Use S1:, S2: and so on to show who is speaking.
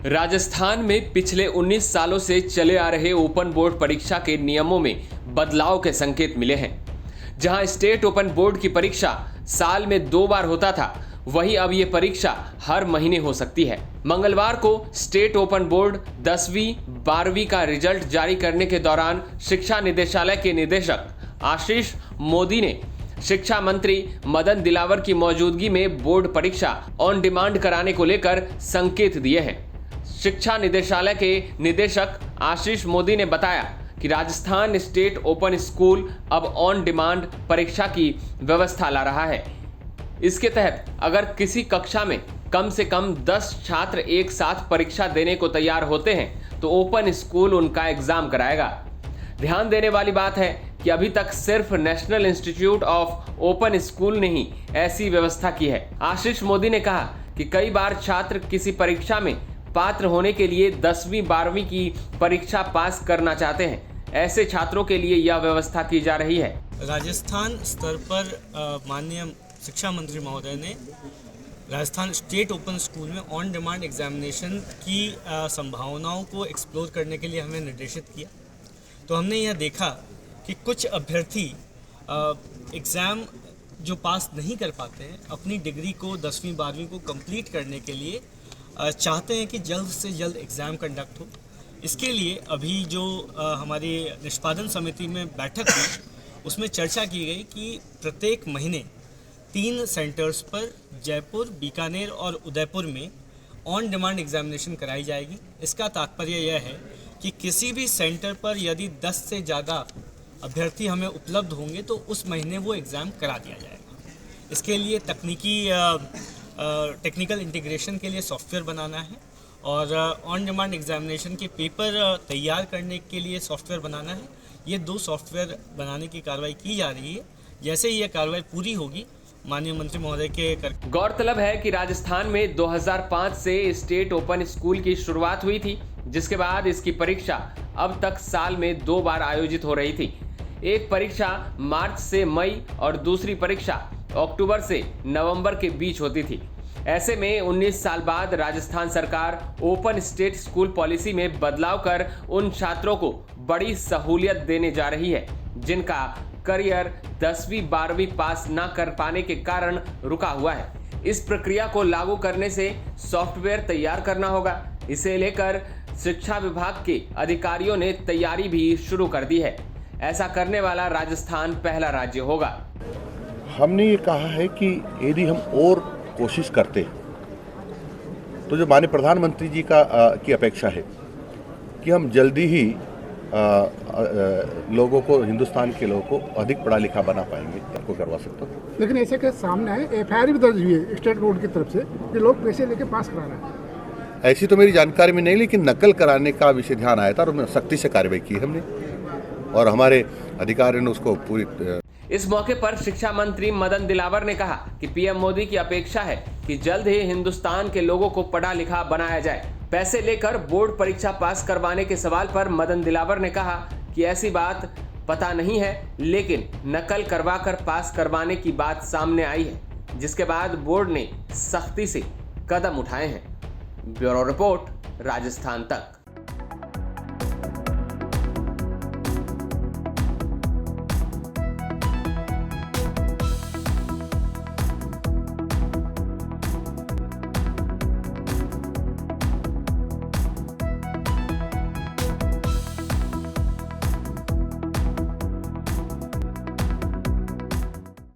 S1: राजस्थान में पिछले 19 सालों से चले आ रहे ओपन बोर्ड परीक्षा के नियमों में बदलाव के संकेत मिले हैं। जहां स्टेट ओपन बोर्ड की परीक्षा साल में 2 बार होता था, वहीं अब ये परीक्षा हर महीने हो सकती है। मंगलवार को स्टेट ओपन बोर्ड 10वीं 12वीं का रिजल्ट जारी करने के दौरान शिक्षा निदेशालय के निदेशक आशीष मोदी ने शिक्षा मंत्री मदन दिलावर की मौजूदगी में बोर्ड परीक्षा ऑन डिमांड कराने को लेकर संकेत दिए हैं। शिक्षा निदेशालय के निदेशक आशीष मोदी ने बताया कि राजस्थान स्टेट ओपन स्कूल अब ऑन डिमांड परीक्षा की व्यवस्था ला रहा है। इसके तहत अगर किसी कक्षा में कम से कम 10 छात्र एक साथ परीक्षा देने को तैयार होते हैं तो ओपन स्कूल उनका एग्जाम कराएगा। ध्यान देने वाली बात है कि अभी तक सिर्फ national institute of open school ने ही ऐसी व्यवस्था की है। आशीष मोदी ने कहा कि कई बार छात्र किसी परीक्षा में पात्र होने के लिए 10वीं 12वीं की परीक्षा पास करना चाहते हैं। ऐसे छात्रों के लिए यह व्यवस्था की जा रही है।
S2: राजस्थान स्तर पर माननीय शिक्षा मंत्री महोदय ने राजस्थान स्टेट ओपन स्कूल में ऑन डिमांड एग्जामिनेशन की संभावनाओं को एक्सप्लोर करने के लिए हमें निर्देशित किया। तो हमने यह देखा कि कुछ अभ्यर्थी एग्ज़ाम जो पास नहीं कर पाते हैं, अपनी डिग्री को 10वीं 12वीं को कंप्लीट करने के लिए चाहते हैं कि जल्द से जल्द एग्ज़ाम कंडक्ट हो। इसके लिए अभी जो हमारी निष्पादन समिति में बैठक हुई, उसमें चर्चा की गई कि प्रत्येक महीने 3 सेंटर्स पर जयपुर, बीकानेर और उदयपुर में ऑन डिमांड एग्जामिनेशन कराई जाएगी। इसका तात्पर्य यह है कि किसी भी सेंटर पर यदि 10 से ज़्यादा अभ्यर्थी हमें उपलब्ध होंगे तो उस महीने वो एग्ज़ाम करा दिया जाएगा। इसके लिए टेक्निकल इंटीग्रेशन के लिए सॉफ्टवेयर बनाना है और ऑन डिमांड एग्जामिनेशन के पेपर तैयार करने के लिए सॉफ्टवेयर बनाना है। ये 2 सॉफ्टवेयर बनाने की कार्रवाई की जा रही है। जैसे ही यह कार्रवाई पूरी होगी, माननीय मंत्री महोदय के
S1: गौरतलब है कि राजस्थान में 2005 से स्टेट ओपन स्कूल की शुरुआत हुई थी, जिसके बाद इसकी परीक्षा अब तक साल में 2 बार आयोजित हो रही थी। एक परीक्षा मार्च से मई और दूसरी परीक्षा अक्टूबर से नवंबर के बीच होती थी। ऐसे में 19 साल बाद राजस्थान सरकार ओपन स्टेट स्कूल पॉलिसी में बदलाव कर उन छात्रों को बड़ी सहूलियत देने जा रही है जिनका करियर 10वीं 12वीं पास न कर पाने के कारण रुका हुआ है। इस प्रक्रिया को लागू करने से सॉफ्टवेयर तैयार करना होगा। इसे लेकर शिक्षा विभाग के अधिकारियों ने तैयारी भी शुरू कर दी है। ऐसा करने वाला राजस्थान पहला राज्य होगा।
S3: हमने ये कहा है कि यदि हम और कोशिश करते तो जो माननीय प्रधानमंत्री जी की अपेक्षा है कि हम जल्दी ही लोगों को, हिंदुस्तान के लोगों को अधिक पढ़ा लिखा बना पाएंगे, आपको करवा सकता हूँ।
S4: लेकिन ऐसे के सामने है एफआईआर भी दर्ज हुई है स्टेट बोर्ड की तरफ से कि लोग पैसे लेके पास करा रहे हैं।
S3: ऐसी तो मेरी जानकारी में नहीं, लेकिन नकल कराने का विषय ध्यान आया था और सख्ती से कार्रवाई की हमने और हमारे अधिकारियों ने उसको पूरी।
S1: इस मौके पर शिक्षा मंत्री मदन दिलावर ने कहा कि पीएम मोदी की अपेक्षा है कि जल्द ही हिंदुस्तान के लोगों को पढ़ा लिखा बनाया जाए। पैसे लेकर बोर्ड परीक्षा पास करवाने के सवाल पर मदन दिलावर ने कहा कि ऐसी बात पता नहीं है, लेकिन नकल करवाकर पास करवाने की बात सामने आई है, जिसके बाद बोर्ड ने सख्ती से कदम उठाए हैं। ब्यूरो रिपोर्ट, राजस्थान तक।